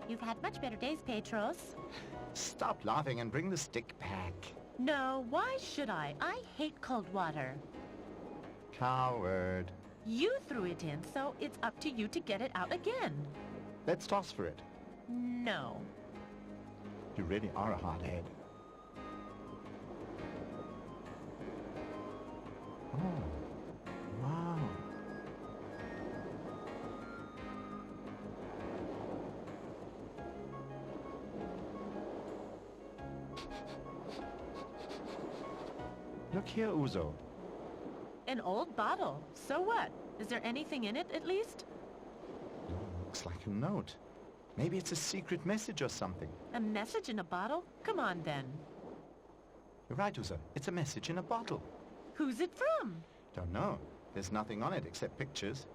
You've had much better days, Petros. Stop laughing and bring the stick back. No, why should I? I hate cold water. Coward. You threw it in, so it's up to you to get it out again. Let's toss for it. No. You really are a hardhead. Oh, wow. Look here, Uzo. An old bottle. So what? Is there anything in it, at least? Looks like a note. Maybe it's a secret message or something. A message in a bottle? Come on, then. You're right, Uzo. It's a message in a bottle. Who's it from? Don't know. There's nothing on it except pictures.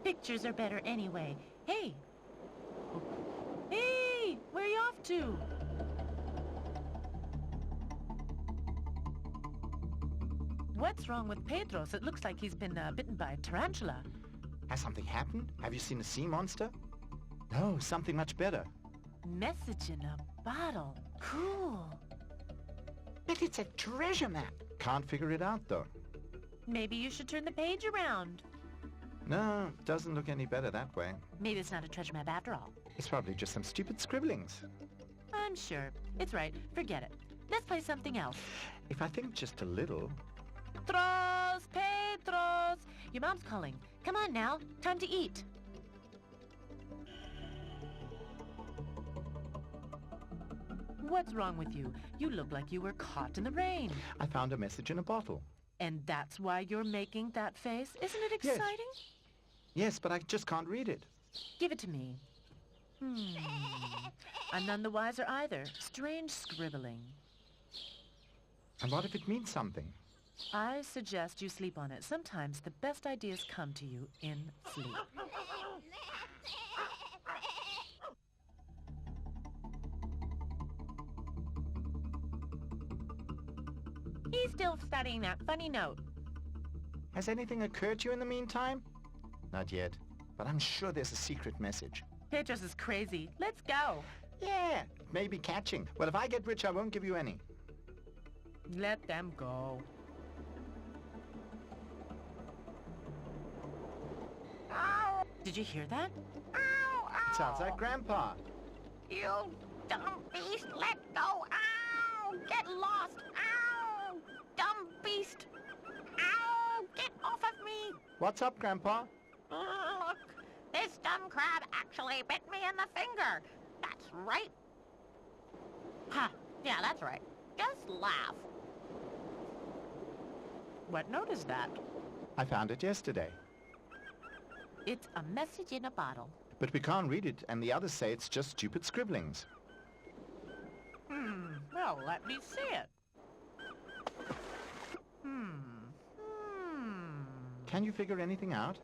Pictures are better anyway. Hey! Hey! Where are you off to? What's wrong with Petros? It looks like he's been bitten by a tarantula. Has something happened? Have you seen a sea monster? No, something much better. Message in a bottle. Cool. But it's a treasure map. Can't figure it out, though. Maybe you should turn the page around. No, doesn't look any better that way. Maybe it's not a treasure map after all. It's probably just some stupid scribblings. I'm sure. It's right. Forget it. Let's play something else. If I think just a little... Petros! Petros! Your mom's calling. Come on now. Time to eat. What's wrong with you? You look like you were caught in the rain. I found a message in a bottle. And that's why you're making that face? Isn't it exciting? Yes, but I just can't read it. Give it to me. I'm none the wiser either. Strange scribbling. And what if it means something? I suggest you sleep on it. Sometimes the best ideas come to you in sleep. He's still studying that funny note. Has anything occurred to you in the meantime? Not yet, but I'm sure there's a secret message. Petros is crazy. Let's go. Yeah, it may be catching. Well, if I get rich, I won't give you any. Let them go. Ow! Did you hear that? Ow! Ow! Sounds like Grandpa. You dumb beast! Let go! Ow! Get lost! Ow! Dumb beast! Ow! Get off of me! What's up, Grandpa? Look! This dumb crab actually bit me in the finger! That's right! Ha! Yeah, that's right. Just laugh. What note is that? I found it yesterday. It's a message in a bottle. But we can't read it, and the others say it's just stupid scribblings. Well, let me see it. Can you figure anything out?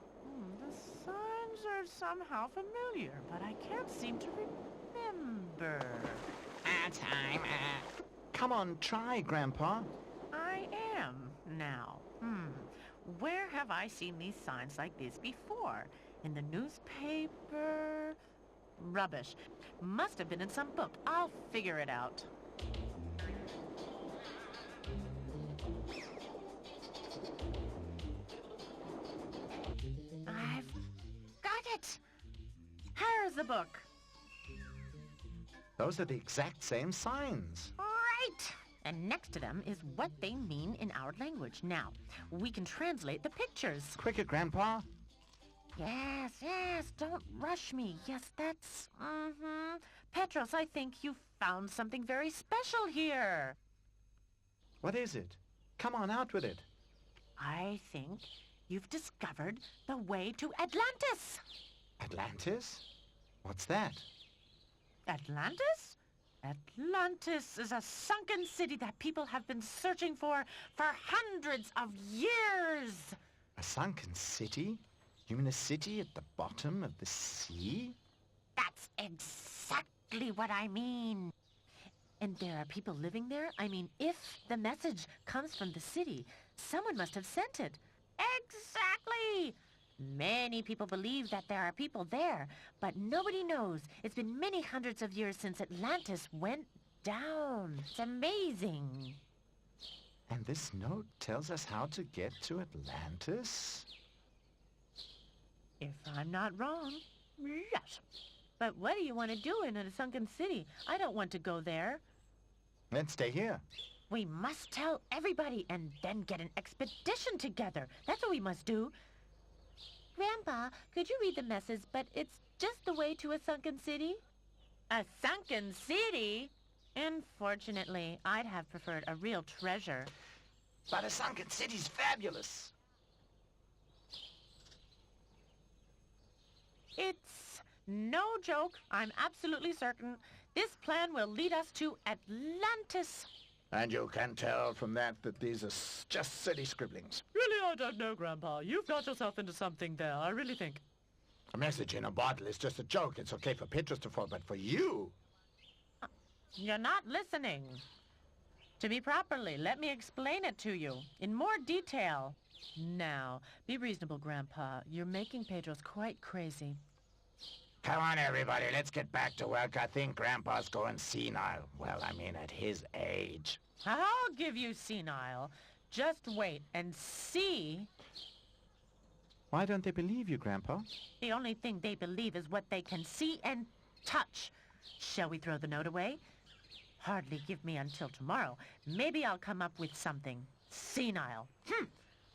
The signs are somehow familiar, but I can't seem to remember. Time. Come on, try, Grandpa. I am now. Where have I seen these signs like this before? In the newspaper? Rubbish. Must have been in some book. I'll figure it out. I've got it! Here's the book. Those are the exact same signs. Right! And next to them is what they mean in our language. Now, we can translate the pictures. Quicker, Grandpa. Yes, don't rush me. Yes, that's, Petros, I think you found something very special here. What is it? Come on, out with it. I think you've discovered the way to Atlantis. Atlantis? What's that? Atlantis? Atlantis is a sunken city that people have been searching for hundreds of years. A sunken city? You mean a city at the bottom of the sea? That's exactly what I mean. And there are people living there? I mean, if the message comes from the city, someone must have sent it. Exactly! Many people believe that there are people there, but nobody knows. It's been many hundreds of years since Atlantis went down. It's amazing. And this note tells us how to get to Atlantis? If I'm not wrong, yes. But what do you want to do in a sunken city? I don't want to go there. Let's stay here. We must tell everybody and then get an expedition together. That's what we must do. Grandpa, could you read the message, but it's just the way to a sunken city? A sunken city? Unfortunately, I'd have preferred a real treasure. But a sunken city's fabulous. It's no joke. I'm absolutely certain. This plan will lead us to Atlantis. And you can tell from that these are just silly scribblings. Really, I don't know, Grandpa. You've got yourself into something there, I really think. A message in a bottle is just a joke. It's okay for Petrus to fall, but for you... You're not listening. To me properly, let me explain it to you in more detail. Now, be reasonable, Grandpa. You're making Pedro's quite crazy. Come on, everybody. Let's get back to work. I think Grandpa's going senile. Well, I mean, at his age. I'll give you senile. Just wait and see. Why don't they believe you, Grandpa? The only thing they believe is what they can see and touch. Shall we throw the note away? Hardly give me until tomorrow. Maybe I'll come up with something. Senile.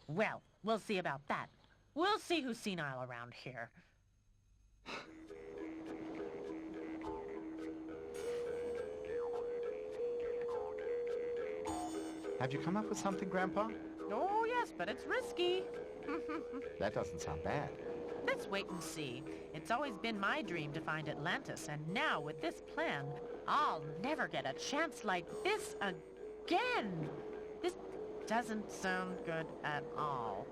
Well, we'll see about that. We'll see who's senile around here. Have you come up with something, Grandpa? Oh, yes, but it's risky. That doesn't sound bad. Let's wait and see. It's always been my dream to find Atlantis, and now with this plan, I'll never get a chance like this again. This doesn't sound good at all.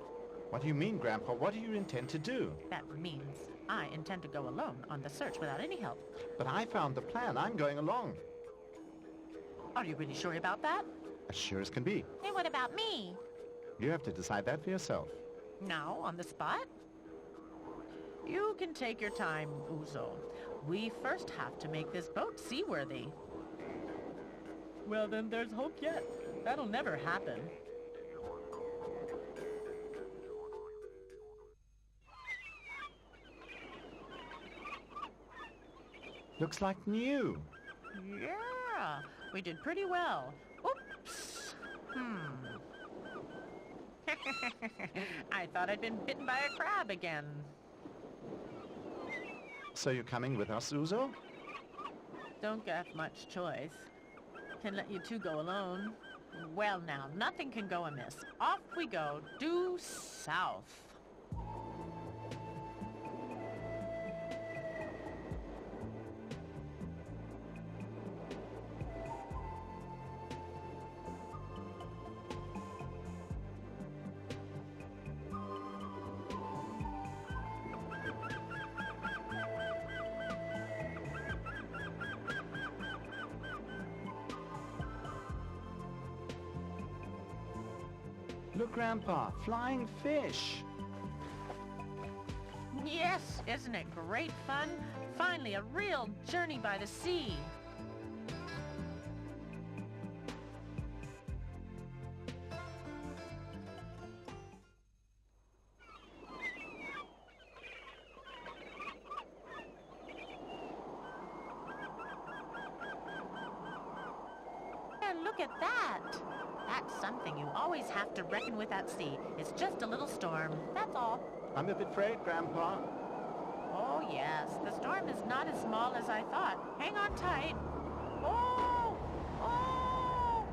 What do you mean, Grandpa? What do you intend to do? That means I intend to go alone on the search without any help. But I found the plan. I'm going along. Are you really sure about that? As sure as can be. Hey, what about me? You have to decide that for yourself. Now, on the spot? You can take your time, Uzo. We first have to make this boat seaworthy. Well, then there's hope yet. That'll never happen. Looks like new. Yeah, we did pretty well. Oops. I thought I'd been bitten by a crab again. So you're coming with us, Uzo? Don't have much choice. Can let you two go alone. Well now, nothing can go amiss. Off we go, due south. Look, Grandpa, flying fish. Yes, isn't it great fun? Finally, a real journey by the sea. And look at that. That's something you always have to reckon with at sea. It's just a little storm, that's all. I'm a bit afraid, Grandpa. Oh, yes. The storm is not as small as I thought. Hang on tight. Oh! Oh!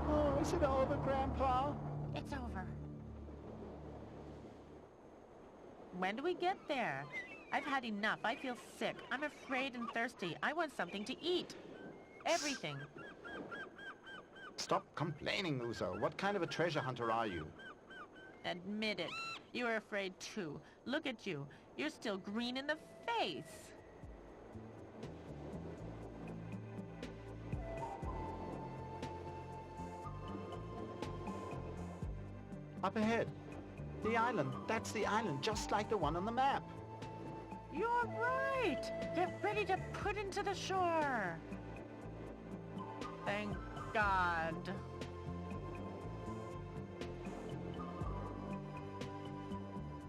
Oh, is it over, Grandpa? It's over. When do we get there? I've had enough. I feel sick. I'm afraid and thirsty. I want something to eat. Everything. Stop complaining, Uzo. What kind of a treasure hunter are you? Admit it. You were afraid too. Look at you. You're still green in the face. Up ahead. The island. That's the island, just like the one on the map. You're right. Get ready to put into the shore. Thank God.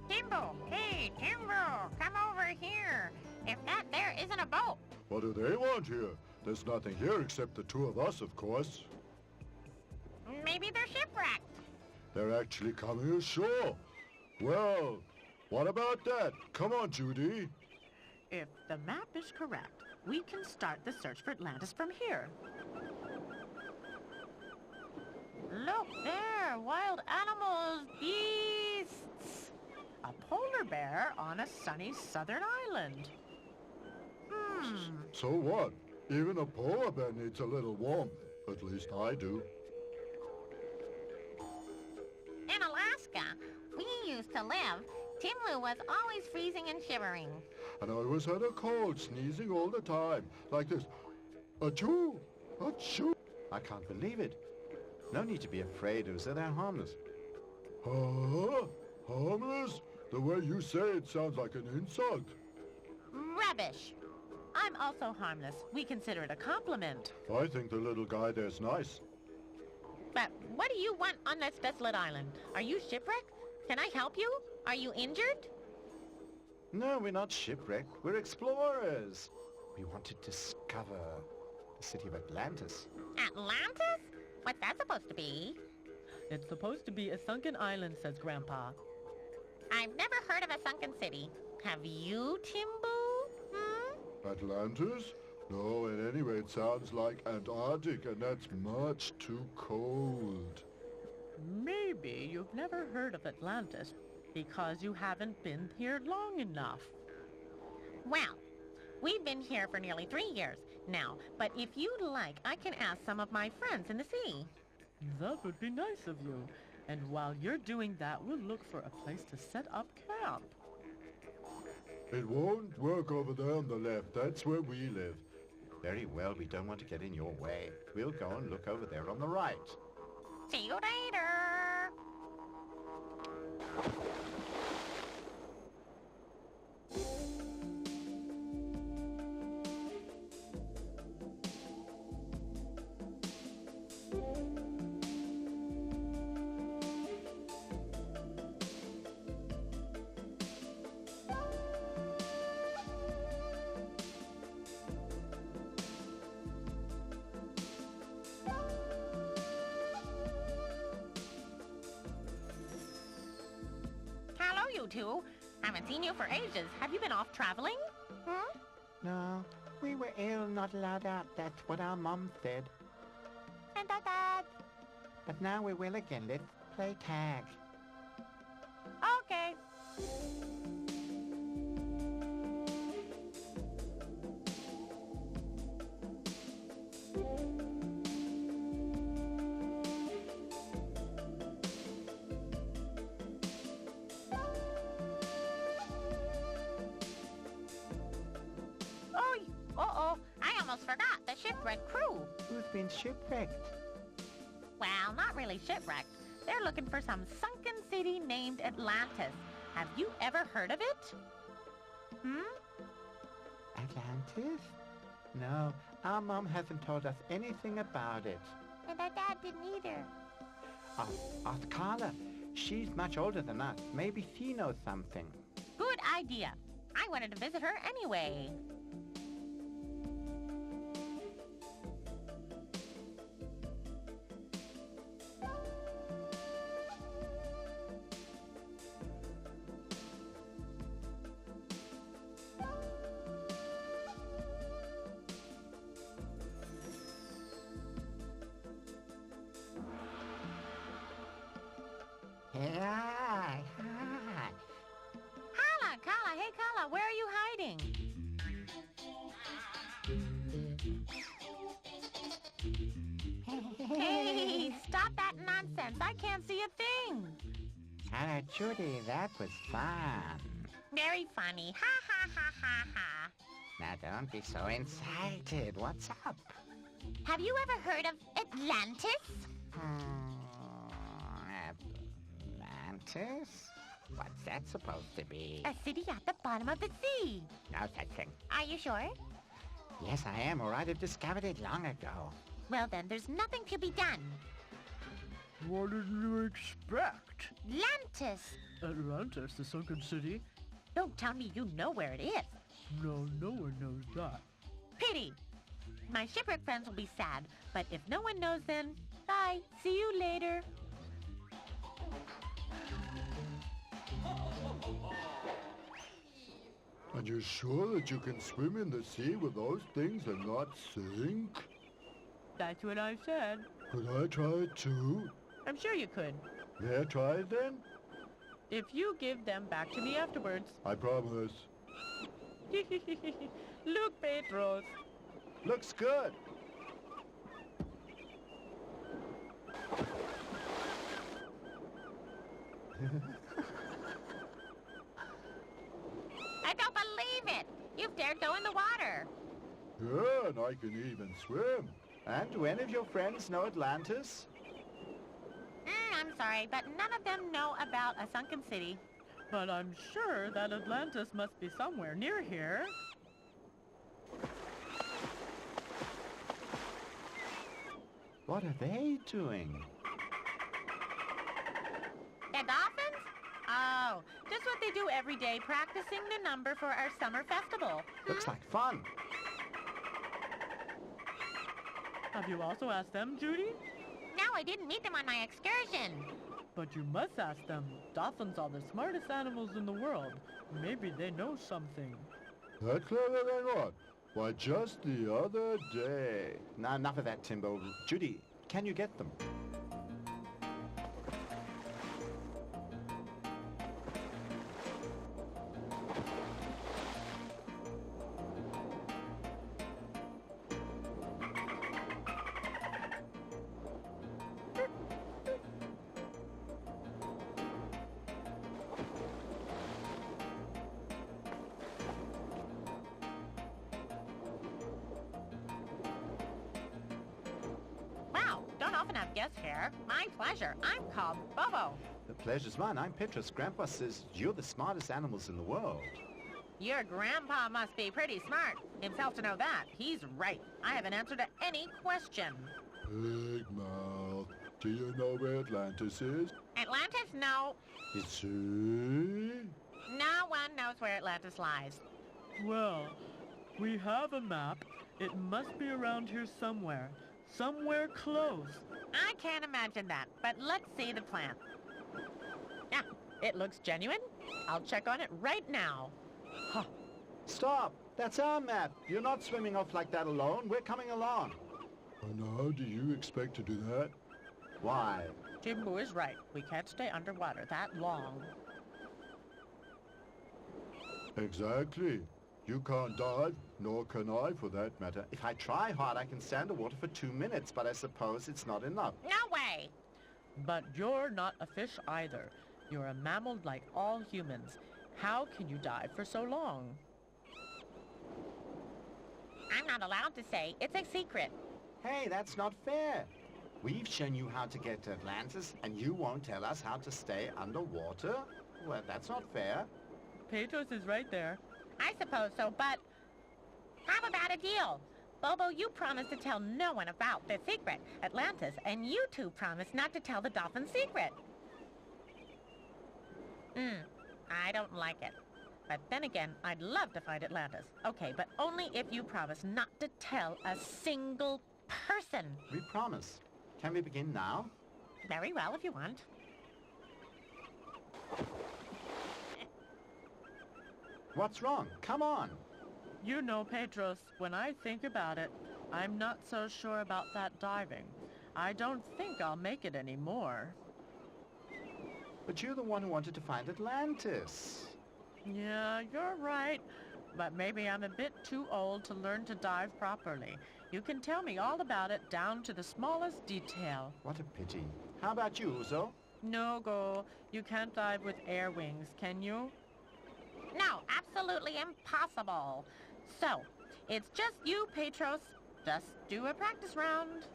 Timbo! Hey, Timbo! Come over here! If that there isn't a boat! What do they want here? There's nothing here except the two of us, of course. Maybe they're shipwrecked. They're actually coming ashore. Well, what about that? Come on, Judy. If the map is correct, we can start the search for Atlantis from here. Look there, wild animals, beasts. A polar bear on a sunny southern island. So what? Even a polar bear needs a little warmth. At least I do. In Alaska, we used to live. Timlu was always freezing and shivering. And I always had a cold, sneezing all the time. Like this. Achoo! Achoo! I can't believe it. No need to be afraid, Uza. They're harmless. Huh? Harmless? The way you say it sounds like an insult. Rubbish. I'm also harmless. We consider it a compliment. I think the little guy there's nice. But what do you want on this desolate island? Are you shipwrecked? Can I help you? Are you injured? No, we're not shipwrecked. We're explorers. We want to discover the city of Atlantis. Atlantis? What's that supposed to be? It's supposed to be a sunken island, says Grandpa. I've never heard of a sunken city. Have you, Timbu? Atlantis? No, at any rate, it sounds like Antarctic, and that's much too cold. Maybe you've never heard of Atlantis because you haven't been here long enough. Well, we've been here for nearly 3 years now, but if you'd like, I can ask some of my friends in the sea. That would be nice of you. And while you're doing that, we'll look for a place to set up camp. It won't work over there on the left. That's where we live. Very well, we don't want to get in your way. We'll go and look over there on the right. See you later. Hello, you two. Haven't seen you for ages. Have you been off traveling? No, we were ill, not allowed out. That's what our mom said. And Dad. But now we're well again. Let's play tag. Okay. Uh-oh, I almost forgot the shipwreck crew. Who's been shipwrecked? Well, not really shipwrecked. They're looking for some sunken city named Atlantis. Have you ever heard of it? Atlantis? No, our mom hasn't told us anything about it. And our dad didn't either. Ask Carla. She's much older than us. Maybe she knows something. Good idea. I wanted to visit her anyway. Hi. Carla, hey Carla, where are you hiding? Hey, stop that nonsense. I can't see a thing. Hello, Judy. That was fun. Very funny. Ha ha ha ha ha. Now, don't be so excited. What's up? Have you ever heard of Atlantis? Atlantis? What's that supposed to be? A city at the bottom of the sea. No such thing. Are you sure? Yes, I am, or I'd have discovered it long ago. Well, then there's nothing to be done. What did you expect? Atlantis! Atlantis, the sunken city? Don't tell me you know where it is. No, no one knows that. Pity! My shipwreck friends will be sad, but if no one knows then, bye. See you later. And you're sure that you can swim in the sea with those things and not sink? That's what I said. Could I try it too? I'm sure you could. May I try it then? If you give them back to me afterwards. I promise. Look, Petros. Looks good. I don't believe it. You've dared go in the water. Yeah, and I can even swim. And do any of your friends know Atlantis? I'm sorry, but none of them know about a sunken city. But I'm sure that Atlantis must be somewhere near here. What are they doing? The dolphins? Oh, just what they do every day, practicing the number for our summer festival. Looks like fun. Have you also asked them, Judy? No, I didn't meet them on my excursion. But you must ask them. Dolphins are the smartest animals in the world. Maybe they know something. That clever or not? Why, just the other day. Now, enough of that, Timbo. Judy, can you get them? Wow, don't often have guests here. My pleasure. I'm called Bobo. The pleasure's mine. I'm Petrus. Grandpa says you're the smartest animals in the world. Your grandpa must be pretty smart himself to know that. He's right. I have an answer to any question. Big mouth. Do you know where Atlantis is? Atlantis? No. You see? No one knows where Atlantis lies. Well, we have a map. It must be around here somewhere. Somewhere close. I can't imagine that, but let's see the plan. Yeah, it looks genuine. I'll check on it right now. Huh. Stop! That's our map. You're not swimming off like that alone. We're coming along. And how do you expect to do that? Why? Jimbo is right. We can't stay underwater that long. Exactly. You can't dive, nor can I for that matter. If I try hard, I can stay underwater for 2 minutes, but I suppose it's not enough. No way. But you're not a fish either. You're a mammal like all humans. How can you dive for so long? I'm not allowed to say. It's a secret. Hey, that's not fair. We've shown you how to get to Atlantis, and you won't tell us how to stay underwater? Well, that's not fair. Petros is right there. I suppose so, but how about a deal? Bobo, you promised to tell no one about the secret, Atlantis, and you two promised not to tell the dolphin secret. I don't like it. But then again, I'd love to find Atlantis. Okay, but only if you promise not to tell a single person. We promise. Can we begin now? Very well, if you want. What's wrong? Come on. You know, Petros, when I think about it, I'm not so sure about that diving. I don't think I'll make it anymore. But you're the one who wanted to find Atlantis. Yeah, you're right. But maybe I'm a bit too old to learn to dive properly. You can tell me all about it down to the smallest detail. What a pity. How about you, Uzo? No go. You can't dive with air wings, can you? No, absolutely impossible. So, it's just you, Petros. Just do a practice round.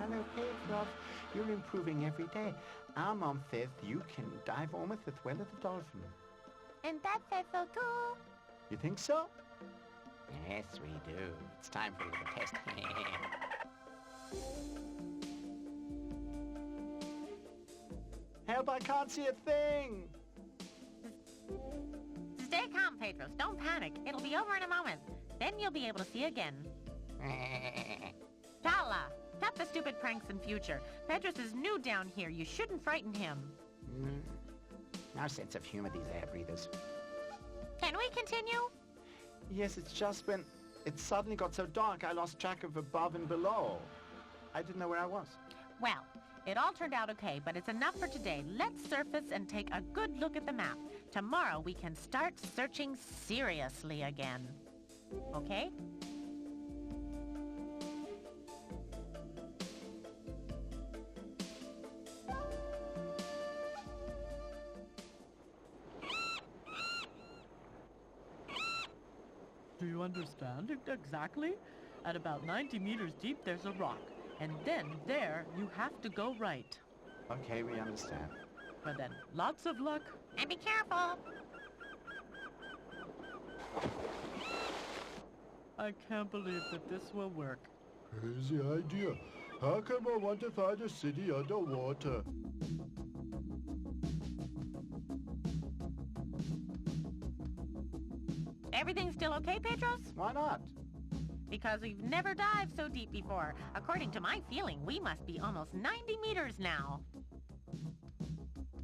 Hello, Petrov. You're improving every day. I'm on 5th. You can dive on with well of the dolphin. And that says so too. You think so? Yes, we do. It's time for you to test. Help, I can't see a thing. Stay calm, Pedros. Don't panic. It'll be over in a moment. Then you'll be able to see again. Tala, stop the stupid pranks in future. Pedros is new down here. You shouldn't frighten him. No sense of humor, these air breathers. Can we continue? Yes, it's just when it suddenly got so dark, I lost track of above and below. I didn't know where I was. Well, it all turned out okay, but it's enough for today. Let's surface and take a good look at the map. Tomorrow we can start searching seriously again. Okay? Do you understand exactly? At about 90 meters deep, there's a rock. And then, there, you have to go right. Okay, we understand. But then, lots of luck. And be careful. I can't believe that this will work. Crazy idea. How come I want to find a city underwater? Everything's still okay, Pedros? Why not? Because we've never dived so deep before. According to my feeling, we must be almost 90 meters now.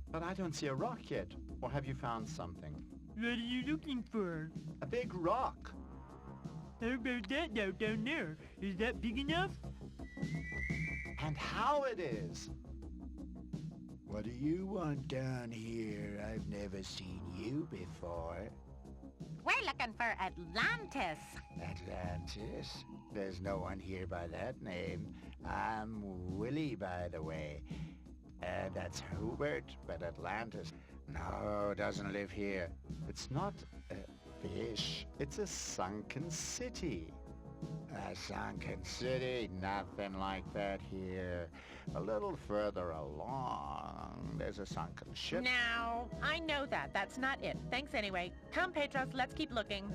But I don't see a rock yet. Or have you found something? What are you looking for? A big rock. How about that now down there? Is that big enough? And how it is. What do you want down here? I've never seen you before. We're looking for Atlantis. Atlantis? There's no one here by that name. I'm Willie, by the way. That's Hubert, but Atlantis. No, doesn't live here. It's not a fish. It's a sunken city. A sunken city? Nothing like that here. A little further along, there's a sunken ship. Now, I know that. That's not it. Thanks anyway. Come, Petros, let's keep looking.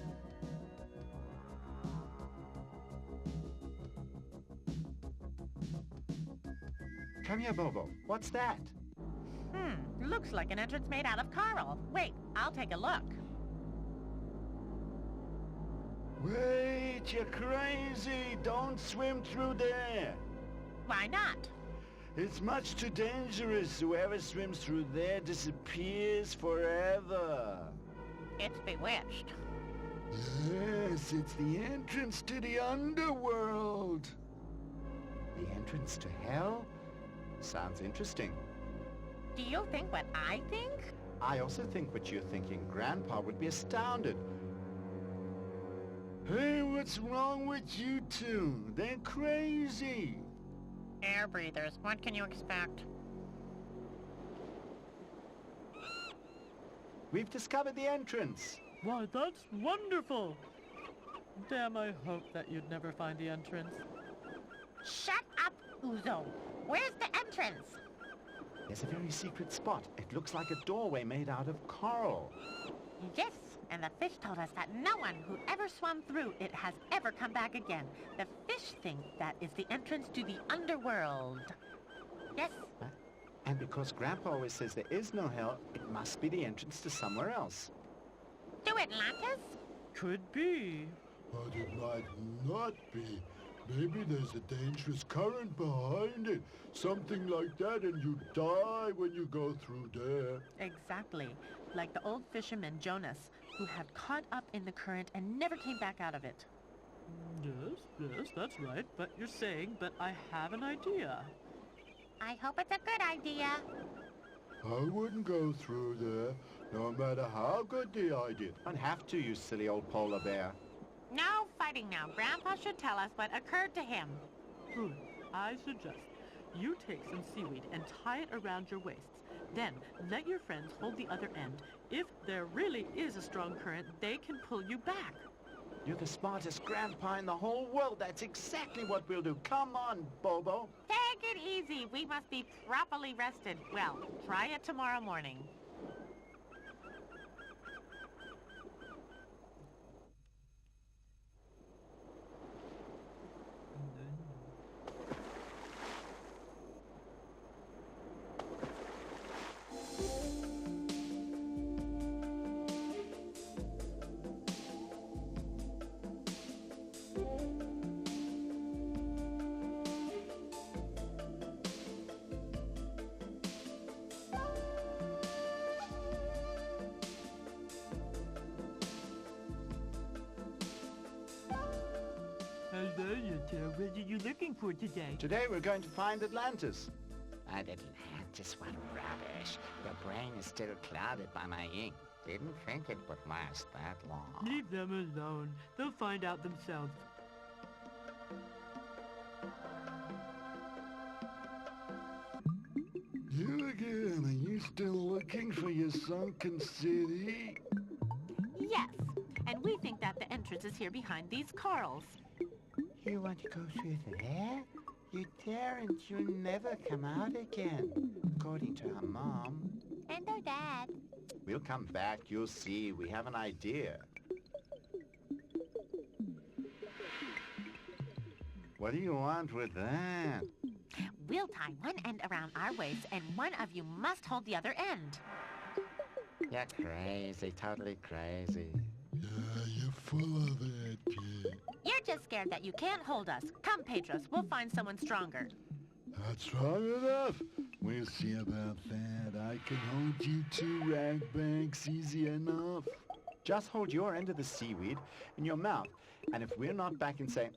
Come here, Bobo. What's that? Looks like an entrance made out of coral. Wait, I'll take a look. Wait, you're crazy! Don't swim through there! Why not? It's much too dangerous. Whoever swims through there disappears forever. It's bewitched. Yes, it's the entrance to the underworld. The entrance to hell? Sounds interesting. Do you think what I think? I also think what you're thinking. Grandpa would be astounded. Hey, what's wrong with you two? They're crazy. Air breathers. What can you expect? We've discovered the entrance. Why, that's wonderful! Damn, I hoped that you'd never find the entrance. Shut up, Uzo. Where's the entrance? There's a very secret spot. It looks like a doorway made out of coral. Yes, and the fish told us that no one who ever swam through it has ever come back again. The fish think that is the entrance to the underworld. Yes. And because Grandpa always says there is no hell, it must be the entrance to somewhere else. To Atlantis? Could be. But it might not be. Maybe there's a dangerous current behind it. Something like that, and you die when you go through there. Exactly. Like the old fisherman Jonas, who had caught up in the current and never came back out of it. Yes, that's right. But you're saying, but I have an idea. I hope it's a good idea. I wouldn't go through there, no matter how good the idea. Don't have to, you silly old polar bear. No fighting now. Grandpa should tell us what occurred to him. Good. I suggest you take some seaweed and tie it around your waists. Then let your friends hold the other end. If there really is a strong current, they can pull you back. You're the smartest grandpa in the whole world. That's exactly what we'll do. Come on, Bobo. Take it easy. We must be properly rested. Well, try it tomorrow morning. Hello, Yetta. What are you looking for today? Today we're going to find Atlantis. And Atlantis, what rubbish. Your brain is still clouded by my ink. Didn't think it would last that long. Leave them alone. They'll find out themselves. You again. Are you still looking for your sunken city? Yes, and we think that the entrance is here behind these corals. You want to go through there? You daren't. You'll never come out again, according to our mom. And our dad. We'll come back. You'll see. We have an idea. What do you want with that? We'll tie one end around our waist, and one of you must hold the other end. You're crazy, totally crazy. Yeah, you're full of it, kid. You're just scared that you can't hold us. Come, Petros. We'll find someone stronger. Not strong enough. We'll see about that. I can hold you two ragbanks easy enough. Just hold your end of the seaweed in your mouth. And if we're not back in, say,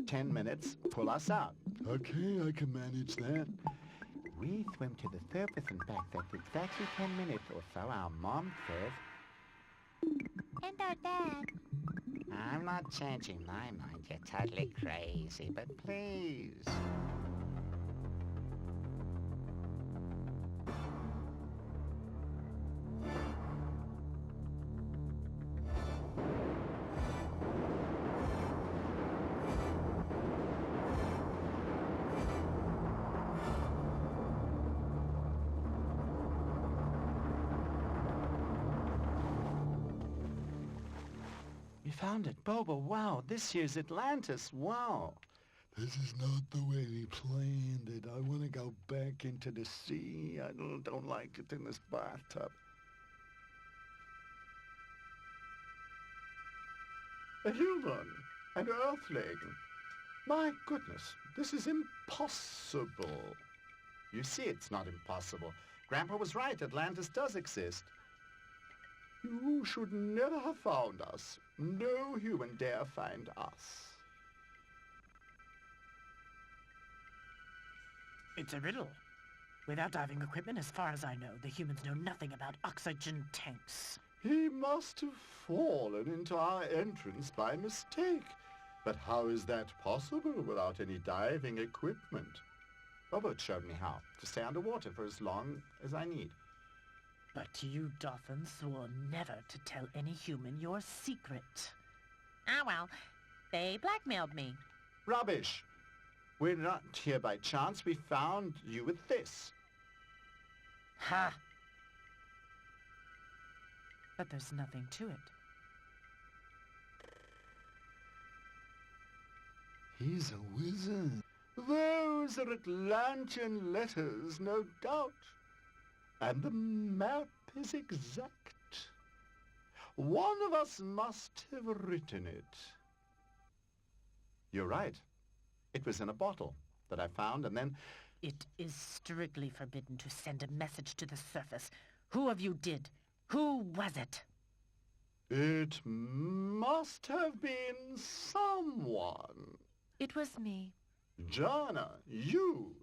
10 minutes, pull us out. Okay, I can manage that. We swim to the surface and back. That's exactly 10 minutes or so, our mom says. And our dad. I'm not changing my mind. You're totally crazy, but please. We found it. Bobo, wow. This here's Atlantis. Wow. This is not the way we planned it. I want to go back into the sea. I don't like it in this bathtub. A human. An earthling. My goodness. This is impossible. You see, it's not impossible. Grandpa was right. Atlantis does exist. You should never have found us. No human dare find us. It's a riddle. Without diving equipment, as far as I know, the humans know nothing about oxygen tanks. He must have fallen into our entrance by mistake. But how is that possible without any diving equipment? Robert showed me how, to stay underwater for as long as I need. But you dolphins swore never to tell any human your secret. Ah, well, they blackmailed me. Rubbish! We're not here by chance. We found you with this. Ha! But there's nothing to it. He's a wizard. Those are Atlantean letters, no doubt. And the map is exact. One of us must have written it. You're right. It was in a bottle that I found, and then... It is strictly forbidden to send a message to the surface. Who of you did? Who was it? It must have been someone. It was me. Jana, you.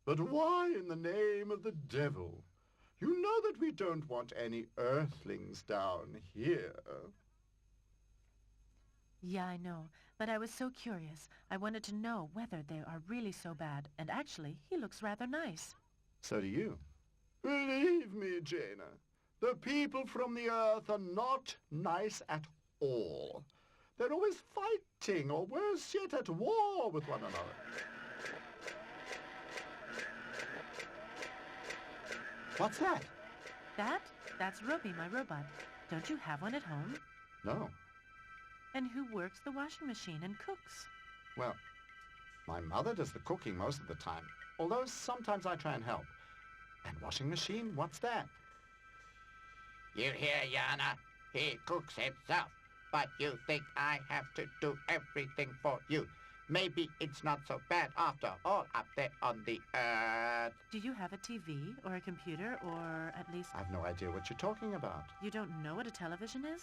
But why in the name of the devil? You know that we don't want any earthlings down here. Yeah, I know. But I was so curious. I wanted to know whether they are really so bad. And actually, he looks rather nice. So do you. Believe me, Jaina, the people from the earth are not nice at all. They're always fighting, or worse yet, at war with one another. What's that? That's Ruby, my robot. Don't you have one at home? No. And who works the washing machine and cooks? Well, my mother does the cooking most of the time, although sometimes I try and help. And washing machine, what's that? You hear, Yana? He cooks himself. But you think I have to do everything for you. Maybe it's not so bad after all up there on the Earth. Do you have a TV or a computer or at least... I've no idea what you're talking about. You don't know what a television is?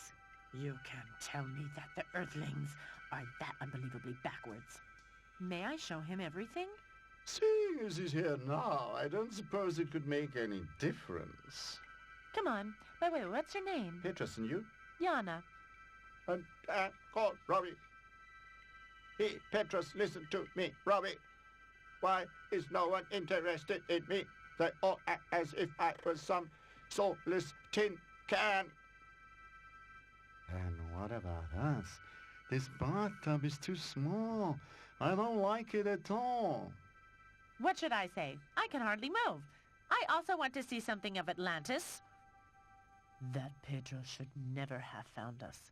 You can't tell me that the Earthlings are that unbelievably backwards. May I show him everything? Seeing as he's here now, I don't suppose it could make any difference. Come on. By the way, what's your name? Petrus, and you? Yana. And call Robbie. Petrus, listen to me, Robbie. Why is no one interested in me? They all act as if I was some soulless tin can. And what about us? This bathtub is too small. I don't like it at all. What should I say? I can hardly move. I also want to see something of Atlantis. That Pedro should never have found us.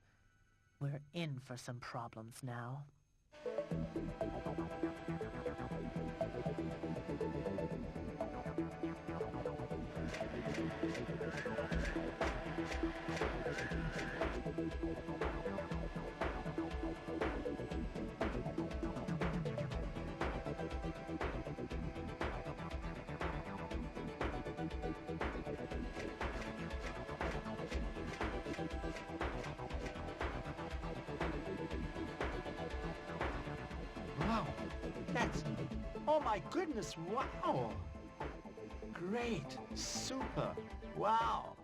We're in for some problems now. Wow, that's... Oh my goodness, wow! Great, super, wow!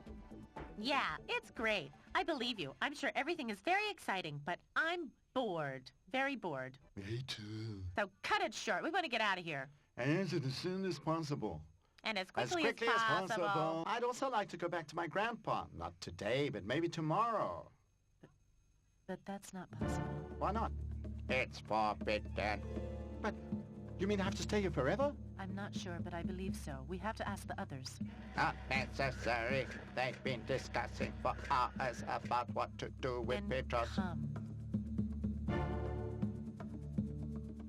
Yeah, it's great. I believe you. I'm sure everything is very exciting, but I'm bored. Very bored. Me too. So cut it short. We want to get out of here. And as soon as possible. And as quickly as possible. I'd also like to go back to my grandpa. Not today, but maybe tomorrow. But that's not possible. Why not? It's forbidden. But you mean I have to stay here forever? I'm not sure, but I believe so. We have to ask the others. Not necessary. They've been discussing for hours about what to do with Then Petros. come.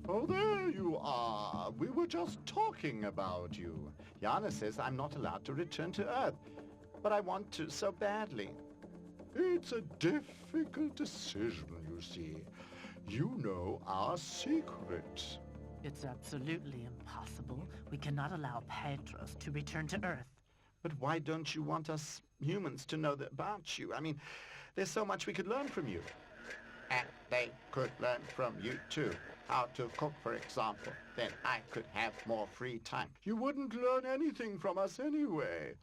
Oh, there you are. We were just talking about you. Yana says I'm not allowed to return to Earth, but I want to so badly. It's a difficult decision, you see. You know our secret. It's absolutely impossible. We cannot allow Pedros to return to Earth. But why don't you want us humans to know about you? I mean, there's so much we could learn from you. And they could learn from you too. How to cook, for example. Then I could have more free time. You wouldn't learn anything from us anyway.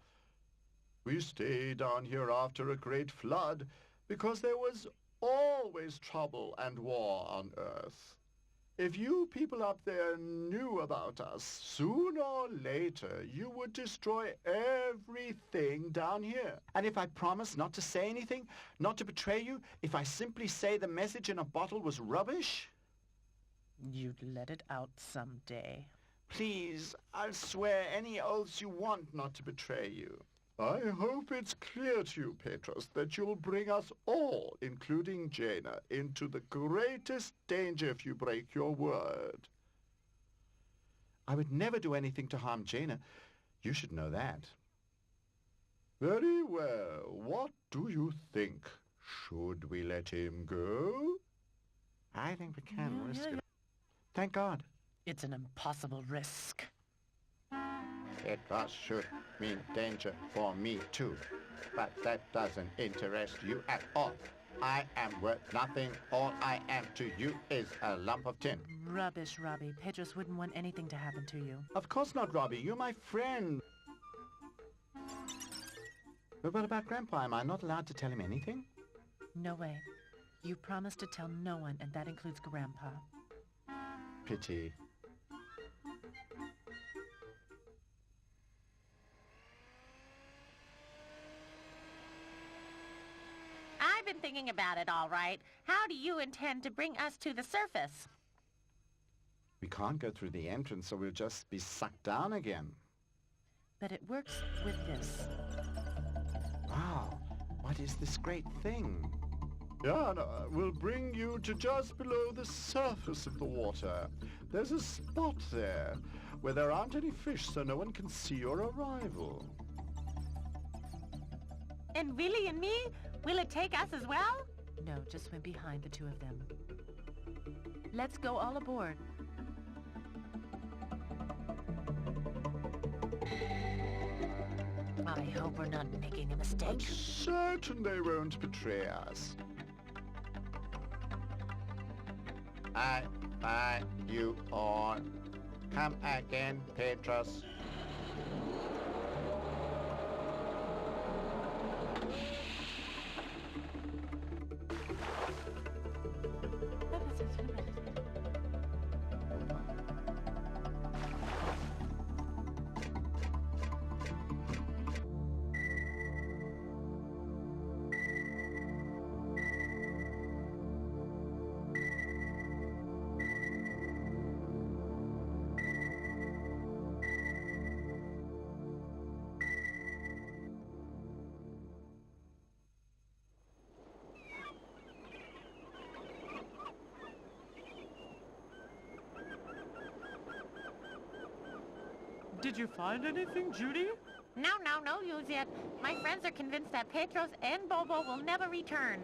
We stayed down here after a great flood because there was always trouble and war on Earth. If you people up there knew about us, sooner or later you would destroy everything down here. And if I promise not to say anything, not to betray you, if I simply say the message in a bottle was rubbish? You'd let it out someday. Please, I'll swear any oaths you want not to betray you. I hope it's clear to you, Petros, that you'll bring us all, including Jaina, into the greatest danger if you break your word. I would never do anything to harm Jaina. You should know that. Very well. What do you think? Should we let him go? I think we can risk it. Thank God. It's an impossible risk. It should mean danger for me too. But that doesn't interest you at all. I am worth nothing. All I am to you is a lump of tin. Rubbish, Robbie. Pedros wouldn't want anything to happen to you. Of course not, Robbie. You're my friend. But what about Grandpa? Am I not allowed to tell him anything? No way. You promised to tell no one, and that includes Grandpa. Pity. I been thinking about it, all right. How do you intend to bring us to the surface? We can't go through the entrance, so we'll just be sucked down again. But it works with this. Wow, what is this great thing? Yana will bring you to just below the surface of the water. There's a spot there where there aren't any fish, so no one can see your arrival. And Willie and me? Will it take us as well? No, just swim behind the two of them. Let's go all aboard. I hope we're not making a I'm mistake. certain they won't betray us. I buy you all. Come again, Petros. Did you find anything, Judy? No use it. My friends are convinced that Petros and Bobo will never return.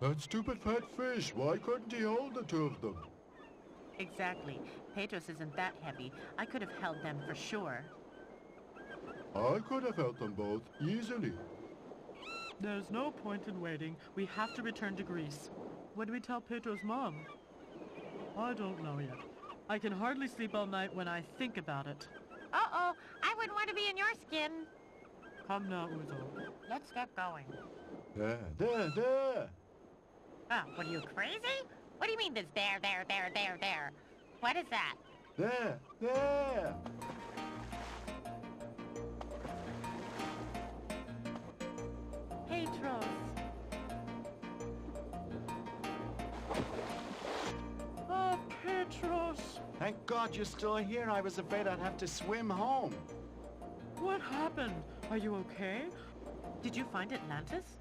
That stupid fat fish, why couldn't he hold the two of them? Exactly. Petros isn't that heavy. I could have held them for sure. I could have held them both, easily. There's no point in waiting. We have to return to Greece. What do we tell Pedro's mom? I don't know yet. I can hardly sleep all night when I think about it. Uh-oh, I wouldn't want to be in your skin. Come now, Uzo. Let's get going. There. Oh, what are you, crazy? What do you mean this there? What is that? There. Petros! Oh, Petros! Thank God you're still here. I was afraid I'd have to swim home. What happened? Are you okay? Did you find Atlantis?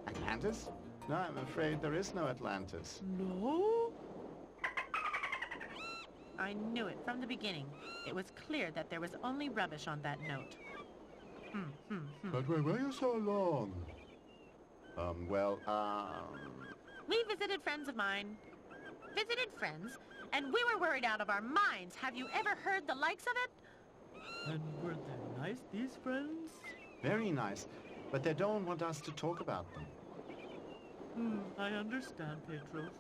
Atlantis? No, I'm afraid there is no Atlantis. No? I knew it from the beginning. It was clear that there was only rubbish on that note. But where were you so long? We visited friends of mine. Visited friends? And we were worried out of our minds. Have you ever heard the likes of it? And were they nice, these friends? Very nice, but they don't want us to talk about them. I understand, Petros.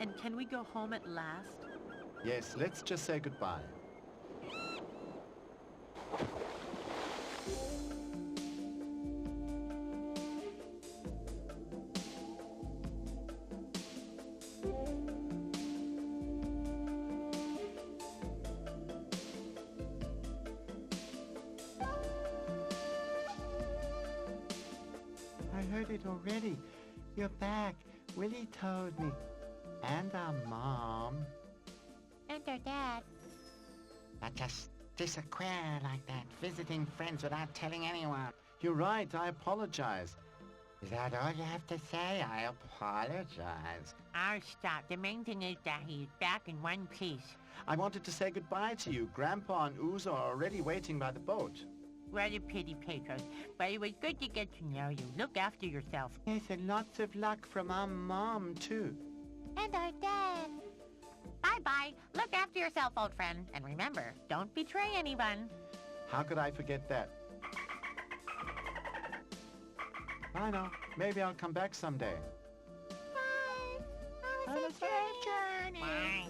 And can we go home at last? Yes, let's just say goodbye. I heard it already. You're back. Willie told me. And our mom. And their dad. But just disappear like that, visiting friends without telling anyone. You're right, I apologize. Is that all you have to say? I apologize. Oh, stop. The main thing is that he's back in one piece. I wanted to say goodbye to you. Grandpa and Uzo are already waiting by the boat. What a pity, Petros. But it was good to get to know you. Look after yourself. Yes, and lots of luck from our mom, too. And our dad. Bye-bye. Look after yourself, old friend. And remember, don't betray anyone. How could I forget that? Bye now. Maybe I'll come back someday. Bye. Have a safe journey. Bye.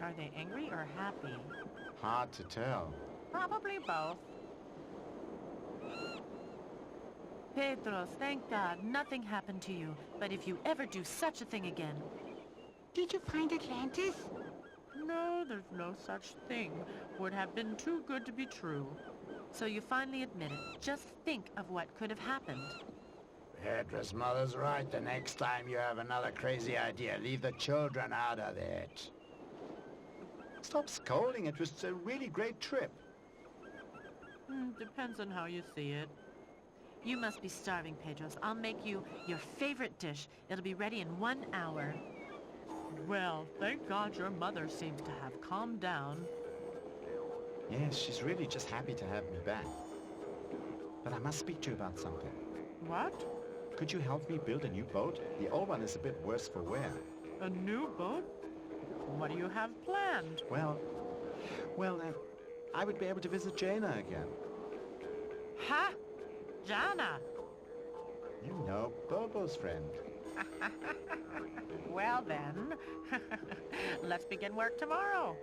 Are they angry or happy? Hard to tell. Probably both. Pedros, thank God, nothing happened to you. But if you ever do such a thing again... Did you find Atlantis? No, there's no such thing. Would have been too good to be true. So you finally admit it. Just think of what could have happened. Petra's mother's right. The next time you have another crazy idea, leave the children out of it. Stop scolding. It was a really great trip. Depends on how you see it. You must be starving, Pedros. I'll make you your favorite dish. It'll be ready in 1 hour. Well, thank God your mother seems to have calmed down. Yes, she's really just happy to have me back. But I must speak to you about something. What? Could you help me build a new boat? The old one is a bit worse for wear. A new boat? What do you have planned? Well, I would be able to visit Jaina again. Ha! Jana! You know, Bobo's friend. Well then, let's begin work tomorrow.